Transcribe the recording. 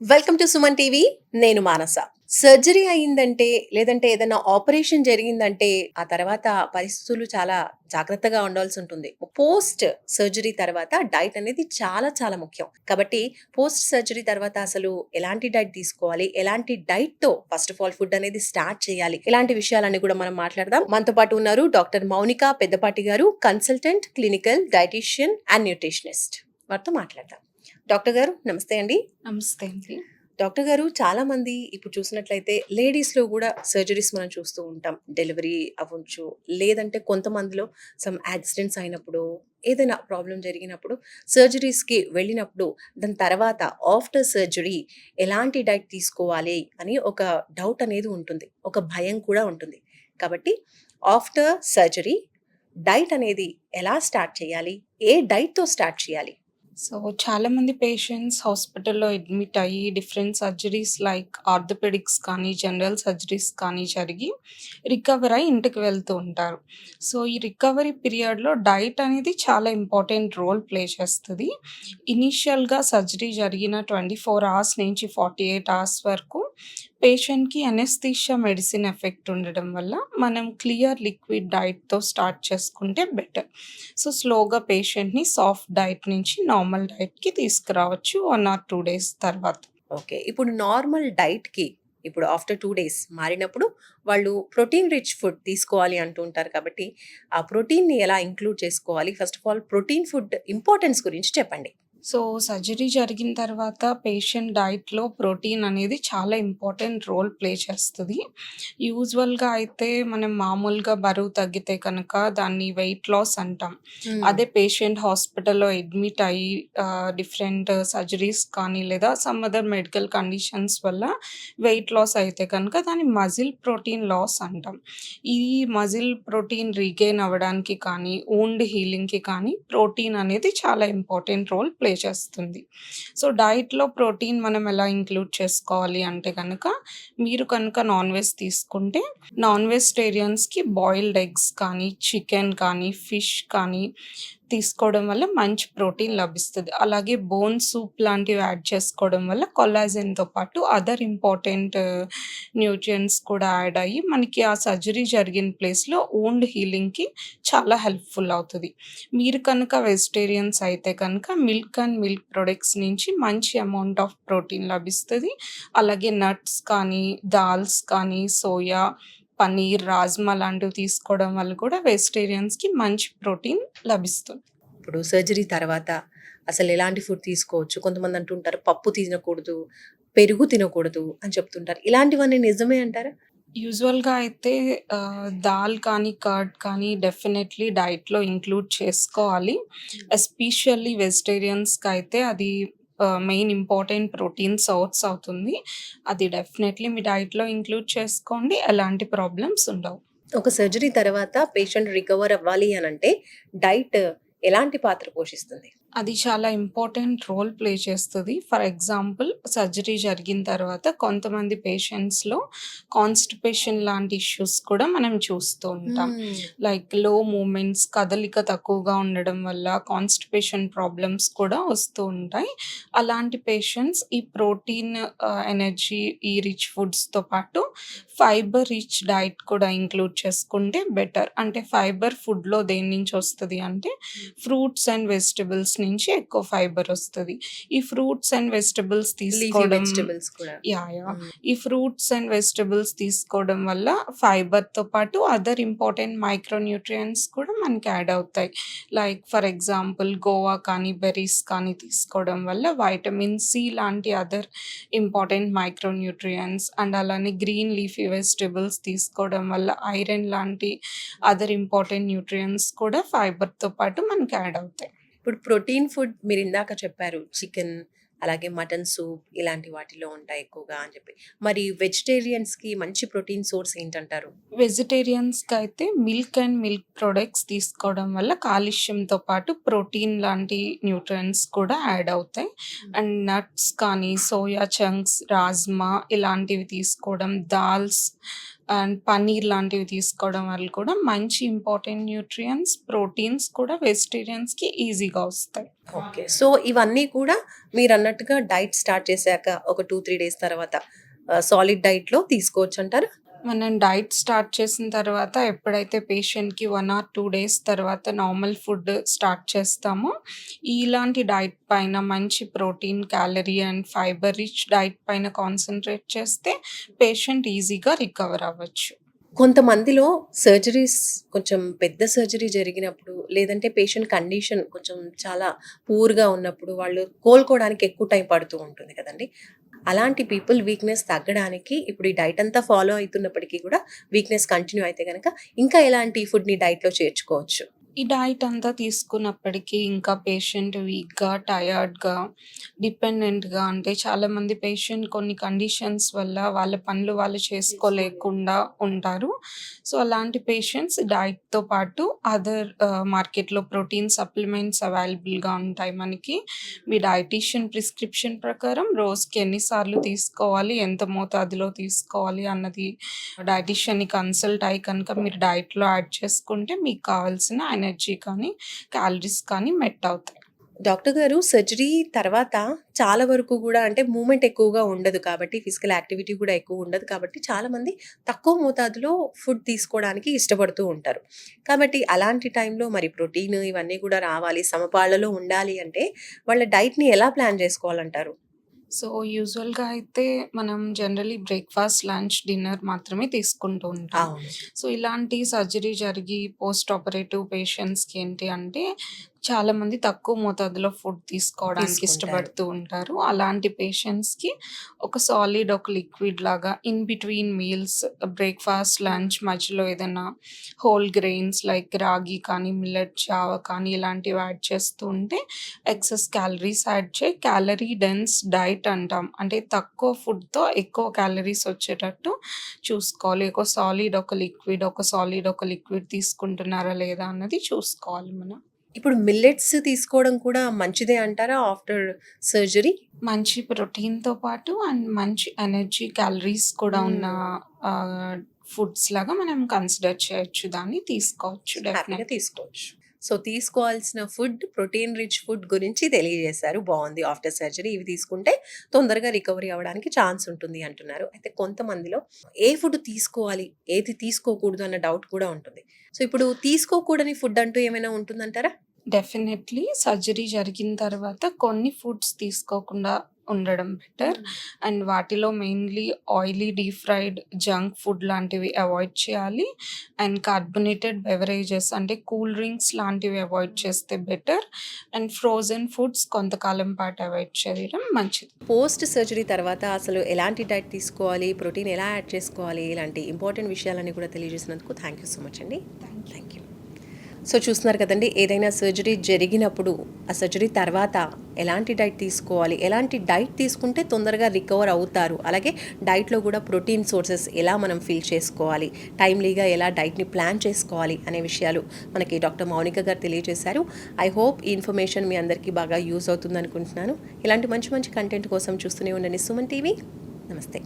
Welcome to Suman TV. నేను మానస. Surgery అయిందంటే, లేదంటే ఏదైనా ఆపరేషన్ జరిగిందంటే, ఆ తర్వాత పరిస్థితులు చాలా జాగ్రత్తగా ఉండాల్సుంటుంది. పోస్ట్ సర్జరీ తర్వాత డైట్ అనేది చాలా చాలా ముఖ్యం. కాబట్టి పోస్ట్ సర్జరీ తర్వాత అసలు ఎలాంటి డైట్ తీసుకోవాలి? ఎలాంటి డైట్‌తో ఫస్ట్ ఆఫ్ ఆల్ ఫుడ్ అనేది స్టార్ట్ చేయాలి? ఇలాంటి విషయాలన్నీ కూడా మనం మాట్లాడదాం. మనతో పాటు ఉన్నారు డాక్టర్ మౌనిక పెద్దపాటి గారు, consultant, clinical dietitian and nutritionist. వారితో మాట్లాడదాం. డాక్టర్ గారు నమస్తే అండి. నమస్తే అండి. డాక్టర్ గారు చాలామంది ఇప్పుడు చూసినట్లయితే లేడీస్‌లో గూడా సర్జరీస్ మనం చూస్తూ ఉంటాం. డెలివరీ అవ్వచ్చు, లేదంటే కొంతమందిలో సమ్ యాక్సిడెంట్స్ అయినప్పుడు, ఏదైనా ప్రాబ్లమ్ జరిగినప్పుడు సర్జరీస్‌కి వెళ్ళినప్పుడు దాని తర్వాత ఆఫ్టర్ సర్జరీ ఎలాంటి డైట్ తీసుకోవాలి అని ఒక డౌట్ అనేది ఉంటుంది. ఒక భయం కూడా ఉంటుంది. కాబట్టి ఆఫ్టర్ సర్జరీ డైట్ అనేది ఎలా స్టార్ట్ చేయాలి? ఏ డైట్‌తో స్టార్ట్ చేయాలి? సో, చాలామంది పేషెంట్స్ హాస్పిటల్‌లో అడ్మిట్ అయ్యి డిఫరెంట్ సర్జరీస్ లైక్ ఆర్థోపెడిక్స్ కానీ, జనరల్ సర్జరీస్ కానీ జరిగి రికవర్ అయ్యి ఇంటికి వెళ్తూ ఉంటారు. సో, ఈ రికవరీ పీరియడ్‌లో డైట్ అనేది చాలా ఇంపార్టెంట్ రోల్ ప్లే చేస్తది. ఇనీషియల్‌గా సర్జరీ జరిగిన 24 అవర్స్ నుంచి 48 అవర్స్ వరకు పేషెంట్‌కి అనెస్థీషియా మెడిసిన్ ఎఫెక్ట్ ఉండడం వల్ల మనం క్లియర్ లిక్విడ్ డైట్‌తో స్టార్ట్ చేసుకుంటే బెటర్. సో, స్లోగా పేషెంట్‌ని సాఫ్ట్ డైట్ నుంచి నార్మల్ డైట్‌కి తీసుకురావచ్చు 1 ఆర్ 2 డేస్ తర్వాత. ఓకే. ఇప్పుడు నార్మల్ డైట్‌కి ఇప్పుడు ఆఫ్టర్ 2 డేస్ మారినప్పుడు వాళ్ళు ప్రోటీన్ రిచ్ ఫుడ్ తీసుకోవాలి అంటూ ఉంటారు కాబట్టి, ఆ ప్రోటీన్‌ని ఎలా ఇంక్లూడ్ చేసుకోవాలి? First of all protein food importance గురించి చెప్పండి. సో, సర్జరీ జరిగిన తర్వాత పేషెంట్ డైట్‌లో ప్రోటీన్ అనేది చాలా ఇంపార్టెంట్ రోల్ ప్లే చేస్తది. యూజువల్‌గా అయితే మనం మామూలుగా బరువు తగ్గితే కనుక దాన్ని వెయిట్ లాస్ అంటాం. హ్మ్. అదే పేషెంట్ హాస్పిటల్‌లో అడ్మిట్ అయ్యి డిఫరెంట్ సర్జరీస్ కానీ లేదా సమ్ అదర్ మెడికల్ కండిషన్స్ వల్ల వెయిట్ లాస్ అయితే కనుక దాన్ని మజిల్ ప్రోటీన్ లాస్ అంటాం. ఈ మజిల్ ప్రోటీన్ రీగెయిన్ అవ్వడానికి కానీ, వూండ్ హీలింగ్‌కి కానీ ప్రోటీన్ అనేది చాలా ఇంపార్టెంట్ రోల్ ప్లే చేస్తుంది. సో, డైట్‌లో ప్రోటీన్ మనం ఎలా ఇంక్లూడ్ చేసుకోవాలి అంటే గనక, మీరు కనుక నాన్ వెజ్ తీసుకుంటే, నాన్ వెజిటేరియన్స్‌కి బాయిల్డ్ ఎగ్స్ కానీ, చికెన్ కానీ, ఫిష్ కానీ తీసుకోవడం వల్ల మంచి ప్రోటీన్ లభిస్తది. అలాగే బోన్ సూప్ లాంటివి యాడ్ చేసుకోవడం వల్ల కొల్లాజెన్‌తో పాటు అదర్ ఇంపార్టెంట్ న్యూట్రియంట్స్ కూడా యాడ్ అయ్యి మనకి ఆ సర్జరీ జరిగిన ప్లేస్‌లో వూండ్ హీలింగ్‌కి చాలా హెల్ప్‌ఫుల్ అవుతది. మీరు కనుక వెజిటేరియన్స్ అయితే కనుక మిల్క్ అండ్ మిల్క్ ప్రొడక్ట్స్ నుంచి మంచి అమౌంట్ ఆఫ్ ప్రోటీన్ లభిస్తది. అలాగే నట్స్ కానీ, దాల్స్ కానీ, సోయా, పన్నీర్, రాజ్మా లాంటివి తీసుకోవడం వల్ల కూడా వెజిటేరియన్స్‌కి మంచి ప్రోటీన్ లభిస్తుంది. ఇప్పుడు సర్జరీ తర్వాత అసలు ఎలాంటి ఫుడ్ తీసుకోవచ్చు? కొంతమంది అంటుంటారు పప్పు తినకూడదు, పెరుగు తినకూడదు అని చెప్తుంటారు. ఇలాంటివన్నీ నిజమే అంటారా? యూజువల్‌గా అయితే దాల్ కానీ, కర్డ్ కానీ డెఫినెట్‌లీ డైట్‌లో ఇంక్లూడ్ చేసుకోవాలి. ఎస్పెషల్లీ వెజిటేరియన్స్‌కైతే అది మెయిన్ ఇంపార్టెంట్ ప్రోటీన్ సోర్స్ అవుతుంది. అది డెఫినెట్‌లీ మీ డైట్‌లో ఇంక్లూడ్ చేసుకోండి. ఎలాంటి ప్రాబ్లమ్స్ ఉండవు. ఒక సర్జరీ తర్వాత పేషెంట్ రికవర్ అవ్వాలి అనంటే డైట్ ఎలాంటి పాత్ర పోషిస్తుంది? అది చాలా ఇంపార్టెంట్ రోల్ ప్లే చేస్తది. ఫర్ ఎగ్జాంపుల్ సర్జరీ జరిగిన తర్వాత కొంతమంది పేషెంట్స్‌లో కాన్‌స్టిపేషన్ లాంటి ఇష్యూస్ కూడా మనం చూస్తూ ఉంటాం. హ్మ్. లైక్ లో మూవ్‌మెంట్స్, కదలిక తక్కువగా ఉండడం వల్ల కాన్‌స్టిపేషన్ ప్రాబ్లమ్స్ కూడా వస్తూ ఉంటాయి. అలాంటి పేషెంట్స్ ఈ ప్రోటీన్, ఎనర్జీ, ఈ రిచ్ ఫుడ్స్‌తో పాటు ఫైబర్ రిచ్ డైట్ కూడా ఇంక్లూడ్ చేసుకుంటే బెటర్. అంటే ఫైబర్ ఫుడ్‌లో దేని నుంచి వస్తది అంటే ఫ్రూట్స్ అండ్ వెజిటబుల్స్ నుంచి ఎక్కువ ఫైబర్ వస్తది. ఈ ఫ్రూట్స్ అండ్ వెజిటబుల్స్ లీఫీ తీసుకోవడం వెజిటబుల్స్ కూడా. యాహ్! హ్మ్. ఈ ఫ్రూట్స్ అండ్ వెజిటబుల్స్ తీసుకోవడం వల్ల ఫైబర్‌తో పాటు అదర్ ఇంపార్టెంట్ మైక్రో న్యూట్రియంట్స్ కూడా మనకి యాడ్ అవుతాయి. లైక్ ఫర్ ఎగ్జాంపుల్ గోవా కానీ, బెర్రీస్ కానీ తీసుకోవడం వల్ల వైటమిన్ సి లాంటి other important micro nutrients and అలానే గ్రీన్ లీఫీ వెజిటబుల్స్ తీసుకోవడం వల్ల ఐరన్ లాంటి అదర్ ఇంపార్టెంట్ న్యూట్రియంట్స్ కూడా ఫైబర్‌తో పాటు మనకి యాడ్ అవుతాయి. ఇప్పుడు ప్రోటీన్ ఫుడ్ మీరిందాక చెప్పారు. చికెన్, అలాగే మటన్ సూప్ ఇలాంటి వాటిలో ఉంటాయి ఎక్కువగా అని చెప్పి. మరి వెజిటేరియన్స్‌కి మంచి ప్రోటీన్ సోర్స్ ఏంటంటారు? వెజిటేరియన్స్‌కైతే మిల్క్ అండ్ మిల్క్ ప్రొడక్ట్స్ తీసుకోవడం వల్ల కాల్షియంతో పాటు ప్రోటీన్ లాంటి న్యూట్రియంట్స్ కూడా యాడ్ అవుతాయి. అండ్ నట్స్ కానీ, సోయా చంక్స్, రాజ్మా ఇలాంటివి తీసుకోవడం, దాల్స్, అండ్ పన్నీర్ లాంటివి తీసుకోవడం వల్ల కూడా మంచి ఇంపార్టెంట్ న్యూట్రియంట్స్, ప్రోటీన్స్ కూడా వెజిటేరియన్స్‌కి ఈజీగా వస్తాయి. ఓకే. సో, ఇవన్నీ కూడా మీరన్నట్టుగా డైట్ స్టార్ట్ చేశాక ఒక 2, 3 డేస్ తర్వాత సాలిడ్ డైట్‌లో తీసుకోవచ్చంటారా? మనం డైట్ స్టార్ట్ చేసిన తర్వాత ఎప్పుడైతే పేషెంట్‌కి 1 ఆర్ 2 డేస్ తర్వాత నార్మల్ ఫుడ్ స్టార్ట్ చేస్తామో, ఇలాంటి డైట్ పైన మంచి protein, calorie and fibre rich diet పైన కాన్సంట్రేట్ చేస్తే పేషెంట్ ఈజీగా రికవర్ అవ్వచ్చు. కొంతమందిలో సర్జరీస్ కొంచెం పెద్ద సర్జరీ జరిగినప్పుడు, లేదంటే పేషెంట్ కండిషన్ కొంచెం చాలా పూర్‌గా ఉన్నప్పుడు వాళ్ళు కోలుకోవడానికి ఎక్కువ టైం పడుతూ ఉంటుంది కదండీ! అలాంటి పీపుల్ వీక్‌నెస్ తగ్గడానికి ఇప్పుడు ఈ డైట్ అంతా ఫాలో అయితున్నప్పటికీ కూడా వీక్‌నెస్ కంటిన్యూ అయితే గనక ఇంకా ఎలాంటి ఫుడ్‌ని డైట్‌లో చేర్చుకోవచ్చు? ఈ డైట్ అంతా తీసుకున్నప్పటికీ ఇంకా పేషెంట్ వీక్‌గా, టయర్డ్‌గా, డిపెండెంట్‌గా అంటే చాలామంది పేషెంట్ కొన్ని కండిషన్స్ వల్ల వాళ్ళ పనులు వాళ్ళు చేసుకోలేకుండా ఉంటారు. సో, అలాంటి పేషెంట్స్ డైట్‌తో పాటు మార్కెట్‌లో ప్రోటీన్ సప్లిమెంట్స్ అవైలబుల్‌గా ఉంటాయి మనకి. మీ డైటీషియన్ ప్రిస్క్రిప్షన్ ప్రకారం రోజుకి ఎన్ని సార్లు తీసుకోవాలి, ఎంత మోతాదులో తీసుకోవాలి అన్నది డైటీషియన్‌ని కన్సల్ట్ అయ్యి కనుక మీరు డైట్‌లో యాడ్ చేసుకుంటే మీకు కావాల్సిన ఎనర్జీ కానీ, క్యాలరీస్ కానీ మెట్ అవుతాయి. డాక్టర్ గారు సర్జరీ తర్వాత చాలా వరకు గూడా అంటే మూవ్‌మెంట్ ఎక్కువగా ఉండదు కాబట్టి, ఫిజికల్ యాక్టివిటీ కూడా ఎక్కువ ఉండదు కాబట్టి చాలామంది తక్కువ మోతాదులో ఫుడ్ తీసుకోవడానికి ఇష్టపడుతూ ఉంటారు. కాబట్టి అలాంటి టైంలో మరి ప్రోటీన్ ఇవన్నీ కూడా రావాలి, సమపాళ్లలో ఉండాలి అంటే వాళ్ళ డైట్‌ని ఎలా ప్లాన్ చేసుకోవాలంటారు? సో, యూజువల్‌గా అయితే మనం జనరల్లీ బ్రేక్‌ఫాస్ట్, లంచ్, డిన్నర్ మాత్రమే తీసుకుంటూ ఉంటాం. అవును. సో, ఇలాంటి సర్జరీ జరిగి పోస్ట్ ఆపరేటివ్ పేషెంట్స్‌కి ఏంటి అంటే చాలామంది తక్కువ మోతాదులో ఫుడ్ తీసుకోవడానికి తీసుకుంటారు. ఇష్టపడుతూ ఉంటారు. అలాంటి పేషెంట్స్‌కి ఒక సాలిడ్, ఒక లిక్విడ్ లాగా in between meals breakfast, lunch మధ్యలో ఏదైనా హోల్ గ్రెయిన్స్ లైక్ రాగి కానీ, మిల్లెట్ జావ కానీ ఇలాంటివి యాడ్ చేస్తూ ఉంటే ఎక్సెస్ క్యాలరీస్ యాడ్ చేయి క్యాలరీ డెన్స్ డైట్ అంటాం. అంటే తక్కువ ఫుడ్‌తో ఎక్కువ క్యాలరీస్ వచ్చేటట్టు చూసుకోవాలి. ఒక సాలిడ్, ఒక లిక్విడ్, ఒక సాలిడ్, ఒక లిక్విడ్ తీసుకుంటున్నారా లేదా అన్నది చూసుకోవాలి మనం. ఇప్పుడు మిల్లెట్స్ తీసుకోవడం కూడా మంచిదే అంటారా ఆఫ్టర్ సర్జరీ? మంచి ప్రోటీన్‌తో పాటు అండ్ మంచి ఎనర్జీ, క్యాలరీస్ కూడా ఉన్న హ్మ్. ఫుడ్స్ లాగా మనం కన్సిడర్ చేయొచ్చు. దాన్ని తీసుకోవచ్చు హ్యాపీగా డెఫినెట్‌లీ. తీసుకోవచ్చు. సో, తీసుకోవాల్సిన ఫుడ్ ప్రోటీన్ రిచ్ ఫుడ్ గురించి తెలియజేశారు. బావుంది. ఆఫ్టర్ సర్జరీ ఇవి తీసుకుంటే తొందరగా రికవరీ అవ్వడానికి ఛాన్స్ ఉంటుంది అంటున్నారు. అయితే కొంతమందిలో ఏ ఫుడ్ తీసుకోవాలి, ఏది తీసుకోకూడదు అన్న డౌట్ కూడా ఉంటుంది. సో, ఇప్పుడు తీసుకోకూడని ఫుడ్ అంటూ ఏమైనా ఉంటుందంటారా? డెఫినెట్‌లీ సర్జరీ జరిగిన తర్వాత కొన్ని ఫుడ్స్ తీసుకోకుండా ఉండడం బెటర్. అండ్ వాటిలో mainly oily, deep fried, junk food లాంటివి అవాయిడ్ చేయాలి. అండ్ కార్బోనేటెడ్ బెవరేజెస్ అంటే కూల్ డ్రింక్స్ లాంటివి అవాయిడ్ చేస్తే బెటర్. అండ్ ఫ్రోజెన్ ఫుడ్స్ కొంతకాలం పాటు అవాయిడ్ చేయడం మంచిది. పోస్ట్ సర్జరీ తర్వాత అసలు ఎలాంటి డైట్ తీసుకోవాలి, ప్రోటీన్ ఎలా యాడ్ చేసుకోవాలి, ఇలాంటి ఇంపార్టెంట్ విషయాలన్నీ కూడా తెలియజేసినందుకు థ్యాంక్ యూ సో మచ్ అండి. Thank you. సో, చూస్తున్నారు కదండీ! ఏదైనా సర్జరీ జరిగినప్పుడు, ఆ సర్జరీ తర్వాత ఎలాంటి డైట్ తీసుకోవాలి, ఎలాంటి డైట్ తీసుకుంటే తొందరగా రికవర్ అవుతారు, అలాగే డైట్‌లో కూడా ప్రోటీన్ సోర్సెస్ ఎలా మనం ఫిల్ చేసుకోవాలి, టైమ్లీగా ఎలా డైట్‌ని ప్లాన్ చేసుకోవాలి అనే విషయాలు మనకి డాక్టర్ మౌనిక గారు తెలియజేశారు. ఐ హోప్ ఈ ఇన్ఫర్మేషన్ మీ అందరికీ బాగా యూజ్ అవుతుందనుకుంటున్నాను. ఇలాంటి మంచి మంచి కంటెంట్ కోసం చూస్తూనే ఉండండి సుమన్ టీవీ. నమస్తే.